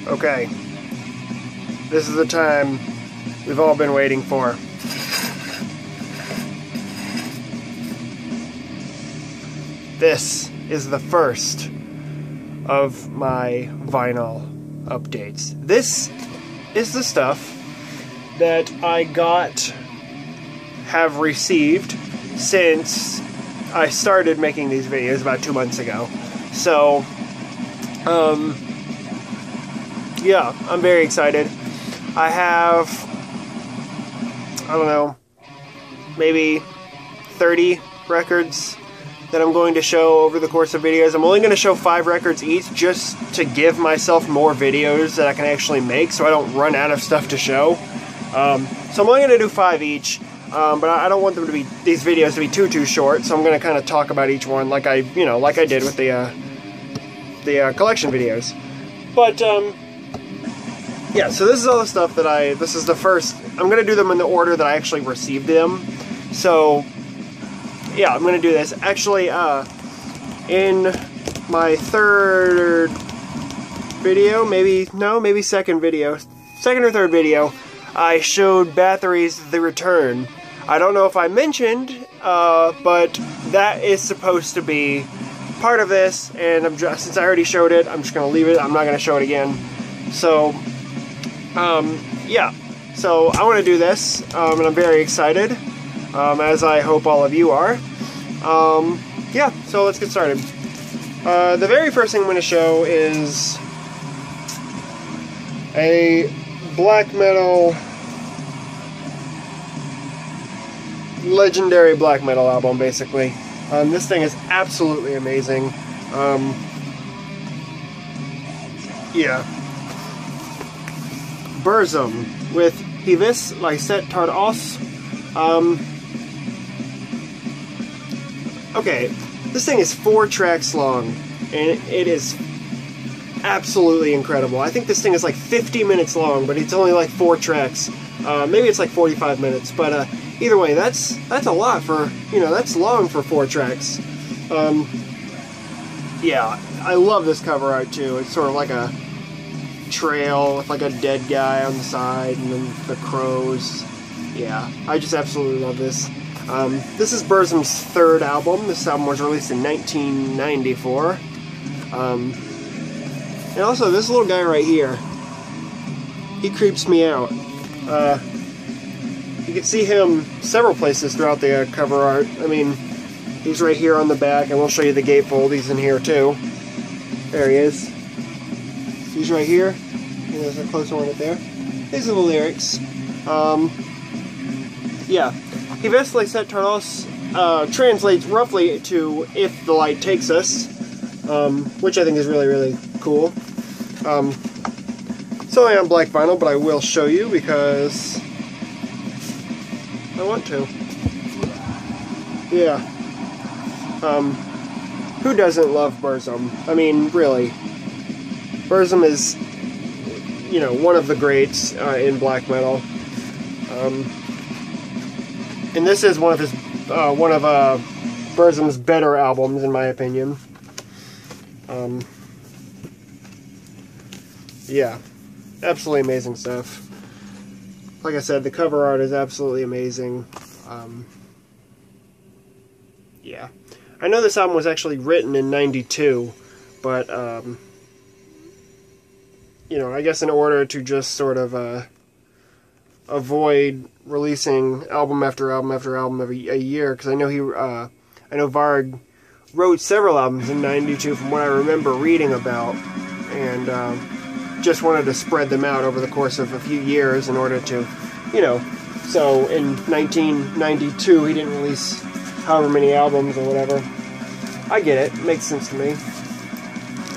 Okay. This is the time we've all been waiting for. This is the first of my vinyl updates. This is the stuff that I have received since I started making these videos about 2 months ago. So, yeah, I'm very excited. I have, I don't know, maybe 30 records that I'm going to show over the course of videos. I'm only going to show 5 records each just to give myself more videos that I can actually make so I don't run out of stuff to show. So I'm only going to do 5 each, but I don't want them to be, these videos to be too short, so I'm going to kind of talk about each one like I did with the collection videos. But, yeah, so this is all the stuff that this is the first, I'm going to do them in the order that I actually received them. So, yeah, I'm going to do this. Actually, in my third video, maybe second video, second or third video, I showed Bathory's The Return. I don't know if I mentioned, but that is supposed to be part of this, and since I already showed it, I'm just going to leave it. I'm not going to show it again. So, yeah. So, I want to do this, and I'm very excited. As I hope all of you are. Yeah, so let's get started. The very first thing I'm going to show is a black metal, legendary black metal album, basically. This thing is absolutely amazing. Yeah. Burzum with Hivis Lyset Tar Os. Okay, this thing is 4 tracks long, and it is absolutely incredible. I think this thing is like 50 minutes long, but it's only like 4 tracks. Maybe it's like 45 minutes, but either way, that's a lot for, that's long for 4 tracks. Yeah, I love this cover art too. It's sort of like a trail with like a dead guy on the side, and then the crows. Yeah, I just absolutely love this. This is Burzum's 3rd album. This album was released in 1994. And also, this little guy right here, he creeps me out. You can see him several places throughout the cover art. I mean, he's right here on the back, and we'll show you the gatefold. He's in here too. There he is. He's right here. There's a closer one up there. These are the lyrics. Yeah. Hivis Lyset Tar Os translates roughly to "if the light takes us," which I think is really cool. It's only on black vinyl, but I will show you because I want to. Yeah. Who doesn't love Burzum? I mean, really. Burzum is, one of the greats in black metal. And this is one of Burzum's better albums, in my opinion. Yeah, absolutely amazing stuff. Like I said, the cover art is absolutely amazing. Yeah, I know this album was actually written in '92, but I guess in order to just sort of avoid releasing album after album after album every year, because I know Varg wrote several albums in '92 from what I remember reading about, and just wanted to spread them out over the course of a few years in order to, so in 1992 he didn't release however many albums or whatever. I get it, makes sense to me.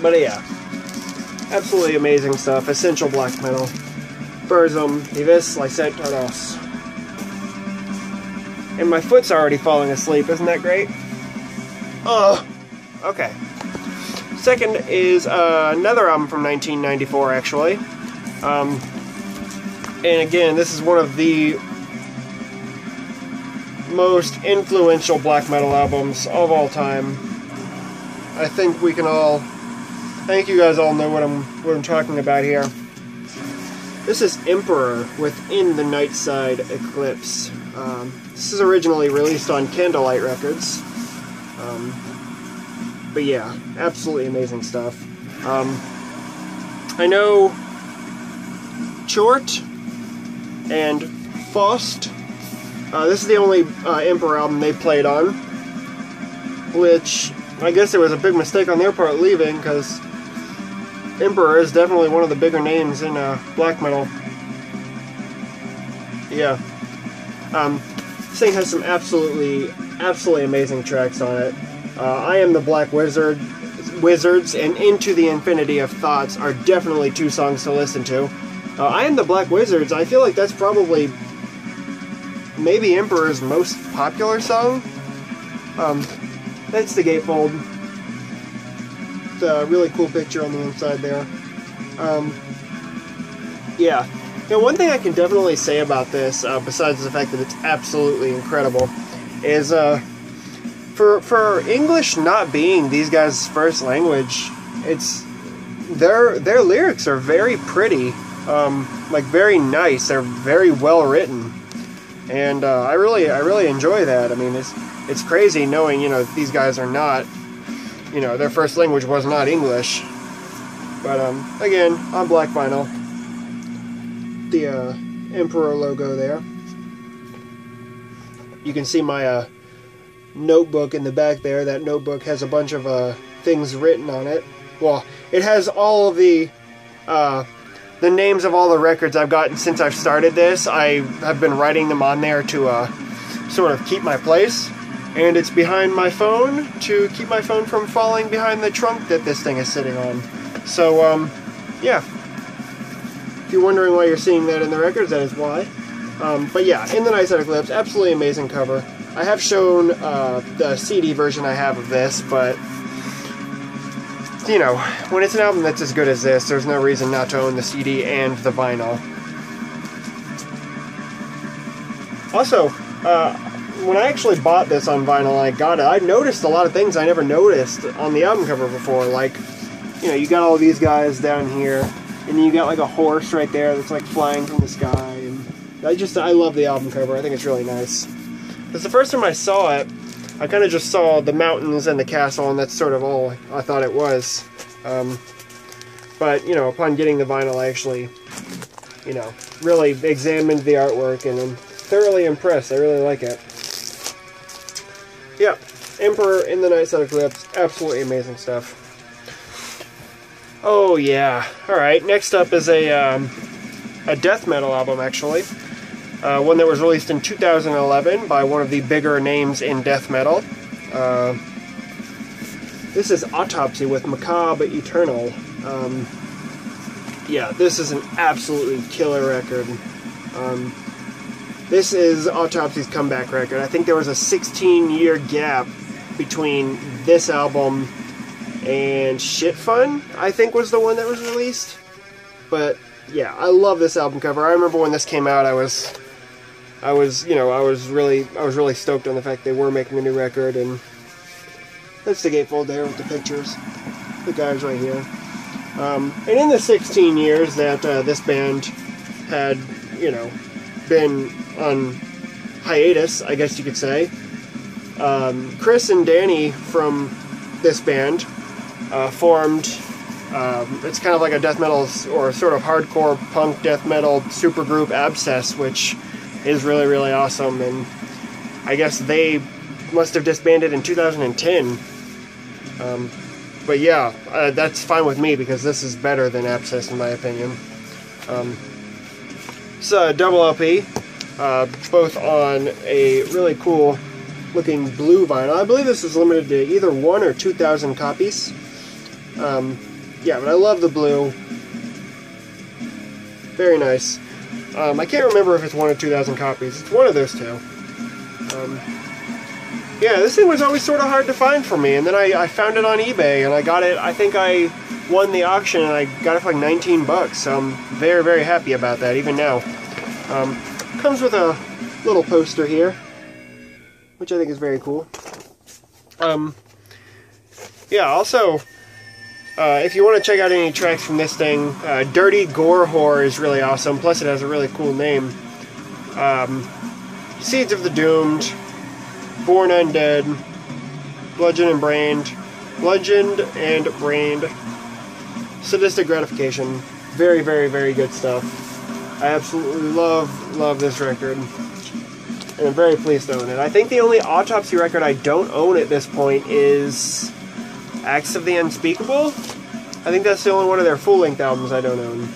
But yeah, absolutely amazing stuff, essential black metal. Burzum, Hivis Lyset Tar Os. And my foot's already falling asleep, isn't that great? Okay. Second is another album from 1994, actually. And again, this is one of the most influential black metal albums of all time. I think we can all think you guys all know what I'm talking about here. This is Emperor within the Nightside Eclipse. This is originally released on Candlelight Records. But yeah, absolutely amazing stuff. I know Chort and Faust. This is the only Emperor album they played on, which I guess it was a big mistake on their part leaving, because Emperor is definitely one of the bigger names in black metal. Yeah. This thing has some absolutely amazing tracks on it. I Am the Black Wizards and Into the Infinity of Thoughts are definitely two songs to listen to. I Am the Black Wizards, I feel like that's probably maybe Emperor's most popular song. That's the gatefold. It's a really cool picture on the inside there. Yeah. Now, one thing I can definitely say about this, besides the fact that it's absolutely incredible, is for English not being these guys' first language, it's their lyrics are very pretty, like very nice. They're very well written, and I really enjoy that. I mean, it's crazy knowing, you know, these guys are not, you know, their first language was not English. But again, on black vinyl, the Emperor logo there. You can see my notebook in the back there. That notebook has a bunch of things written on it. Well, it has all of the names of all the records I've gotten since I've started this. I have been writing them on there to sort of keep my place. And it's behind my phone to keep my phone from falling behind the trunk that this thing is sitting on. So, yeah. If you're wondering why you're seeing that in the records, that is why. But yeah, In the Nightside Eclipse, absolutely amazing cover. I have shown the CD version I have of this, but, you know, when it's an album that's as good as this, there's no reason not to own the CD and the vinyl. Also, when I actually bought this on vinyl, I noticed a lot of things I never noticed on the album cover before. Like, you know, you got all these guys down here, and then you got like a horse right there that's like flying from the sky. And I love the album cover. I think it's really nice. Because the first time I saw it, I kind of just saw the mountains and the castle, and that's sort of all I thought it was. But, you know, upon getting the vinyl, I actually, you know, really examined the artwork, and I'm thoroughly impressed. I really like it. Yeah, Emperor, In the Nightside Eclipse, absolutely amazing stuff. Oh yeah, alright, next up is a death metal album, actually. One that was released in 2011 by one of the bigger names in death metal. This is Autopsy with Macabre Eternal. Yeah, this is an absolutely killer record. This is Autopsy's comeback record. I think there was a 16-year gap between this album and Shit Fun, I think was the one that was released. But yeah, I love this album cover. I remember when this came out, I was really stoked on the fact they were making a new record, and that's the gatefold there with the pictures. The guys right here. And in the 16 years that this band had, you know, been on hiatus, I guess you could say, Chris and Danny from this band formed, it's kind of like a death metal or sort of hardcore punk death metal supergroup, Abscess, which is really, really awesome. And I guess they must have disbanded in 2010. But yeah, that's fine with me, because this is better than Abscess in my opinion. It's a double LP, both on a really cool looking blue vinyl. I believe this is limited to either 1,000 or 2,000 copies. Yeah, but I love the blue. Very nice. I can't remember if it's 1,000 or 2,000 copies. It's one of those two. Yeah, this thing was always sort of hard to find for me, and then I found it on eBay, and I got it. I think I won the auction, and I got it for like 19 bucks, so I'm very, very happy about that, even now. Comes with a little poster here, which I think is very cool. Yeah, also, If you want to check out any tracks from this thing, Dirty Gore Whore is really awesome, plus it has a really cool name. Seeds of the Doomed, Born Undead, Bludgeoned and Brained, Sadistic Gratification. Very, very, very good stuff. I absolutely love this record, and I'm very pleased to own it. I think the only Autopsy record I don't own at this point is Acts of the Unspeakable. I think that's the only one of their full-length albums I don't own.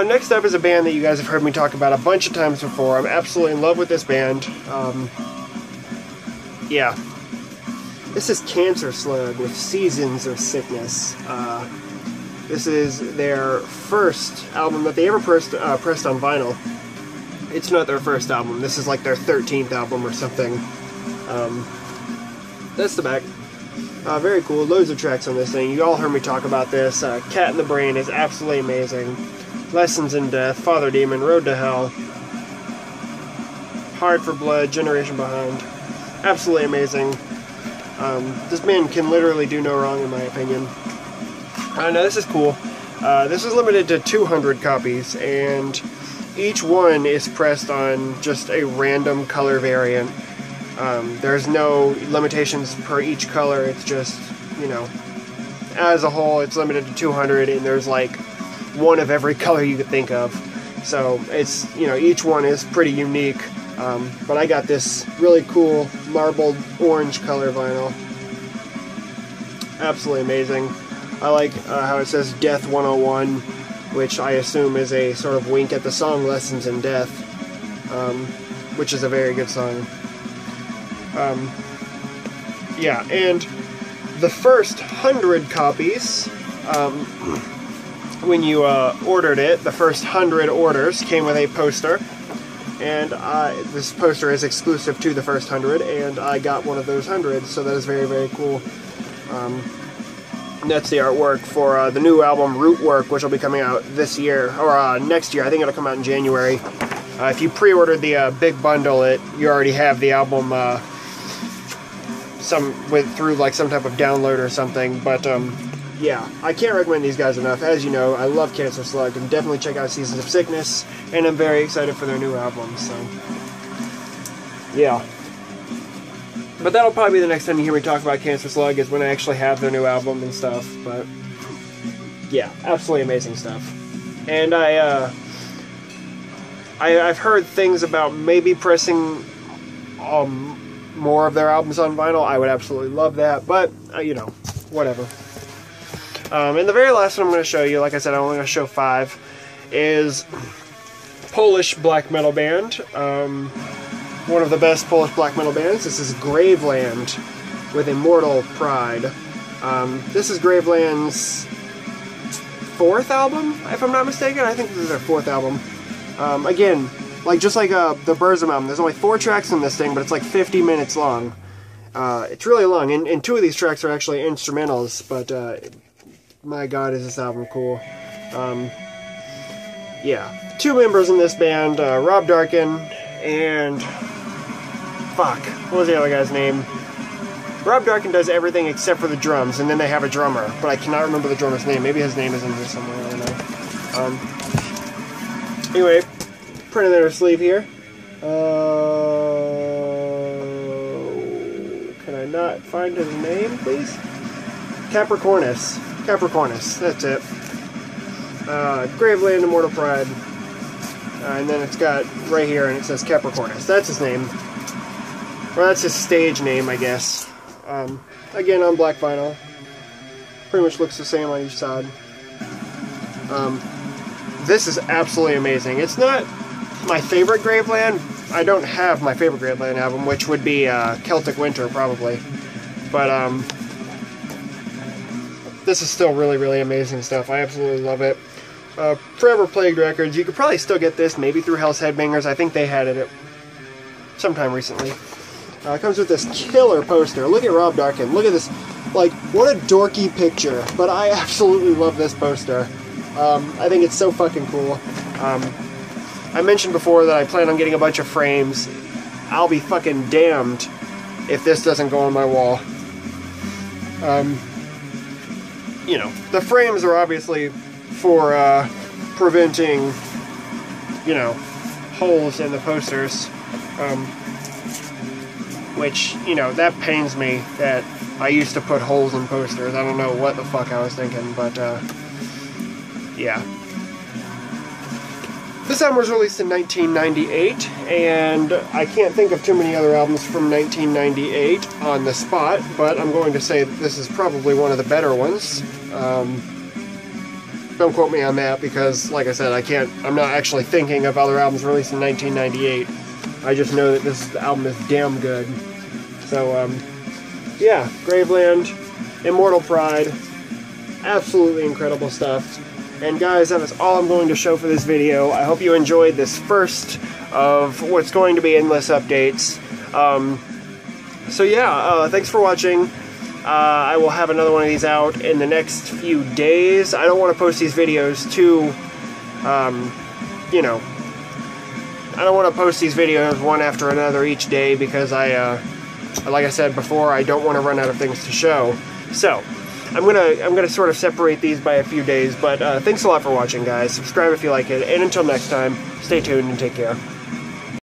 Next up is a band that you guys have heard me talk about a bunch of times before. I'm absolutely in love with this band. Yeah. This is Cancer Slug with Seasons of Sickness. This is their first album that they ever pressed on vinyl. It's not their first album. This is like their 13th album or something. That's the back. Very cool. Loads of tracks on this thing. You all heard me talk about this. Cat in the Brain is absolutely amazing. Lessons in Death, Father Demon, Road to Hell, Hard for Blood, Generation Behind. Absolutely amazing. This band can literally do no wrong in my opinion. Now this is cool. This is limited to 200 copies, and each one is pressed on just a random color variant. There's no limitations per each color. It's just, you know, as a whole, it's limited to 200, and there's like one of every color you could think of. So it's, you know, each one is pretty unique. But I got this really cool marbled orange color vinyl. Absolutely amazing. I like how it says Death 101, which I assume is a sort of wink at the song Lessons in Death, which is a very good song. Yeah, and the first 100 copies, when you ordered it, the first 100 orders came with a poster, and this poster is exclusive to the first 100, and I got one of those 100, so that is very, very cool. That's the artwork for the new album Rootwork, which will be coming out this year, or next year. I think it'll come out in January. If you pre-ordered the big bundle, you already have the album through like some type of download or something. But yeah, I can't recommend these guys enough. As you know, I love Cancer Slug, and definitely check out Seasons of Sickness, and I'm very excited for their new album, so yeah. But that'll probably be the next time you hear me talk about Cancer Slug, is when I actually have their new album and stuff. But yeah, absolutely amazing stuff. And I've heard things about maybe pressing more of their albums on vinyl. I would absolutely love that, but you know, whatever. And the very last one I'm going to show you, like I said, I'm only going to show 5, is Polish black metal band. One of the best Polish black metal bands. This is Graveland with Immortal Pride. This is Graveland's 4th album, if I'm not mistaken. I think this is their 4th album. Again, like just like the Burzum album, there's only 4 tracks in this thing, but it's like 50 minutes long. It's really long, and 2 of these tracks are actually instrumentals, but my god, is this album cool. Yeah, 2 members in this band, Rob Darkin and... fuck, what was the other guy's name? Rob Darkin does everything except for the drums, and then they have a drummer, but I cannot remember the drummer's name. Maybe his name is in here somewhere, I don't know. Anyway, printed their sleeve here. Can I not find his name, please? Capricornus. Capricornus, that's it. Graveland, Immortal Pride. And then it's got right here, and it says Capricornus. That's his name. Or that's his stage name, I guess. Again, on black vinyl. Pretty much looks the same on each side. This is absolutely amazing. It's not my favorite Graveland. I don't have my favorite Graveland album, which would be Celtic Winter, probably. But this is still really, really amazing stuff. I absolutely love it. Forever Plagued Records. You could probably still get this, maybe through Hell's Headbangers. I think they had it sometime recently. It comes with this killer poster. Look at Rob Darkin. Look at this. Like, what a dorky picture. But I absolutely love this poster. I think it's so fucking cool. I mentioned before that I plan on getting a bunch of frames. I'll be fucking damned if this doesn't go on my wall. you know, the frames are obviously for preventing, you know, holes in the posters, which, you know, that pains me that I used to put holes in posters. I don't know what the fuck I was thinking, but yeah. This album was released in 1998, and I can't think of too many other albums from 1998 on the spot, but I'm going to say that this is probably one of the better ones. Don't quote me on that, because, like I said, I'm not actually thinking of other albums released in 1998. I just know that this album is damn good. So, yeah, Graveland, Immortal Pride, absolutely incredible stuff. And guys, that is all I'm going to show for this video. I hope you enjoyed this first of what's going to be endless updates. So yeah, thanks for watching. I will have another one of these out in the next few days. I don't want to post these videos too, you know, I don't want to post these videos one after another each day, because like I said before, I don't want to run out of things to show. So, I'm gonna sort of separate these by a few days, but thanks a lot for watching, guys. Subscribe if you like it, and until next time, stay tuned and take care.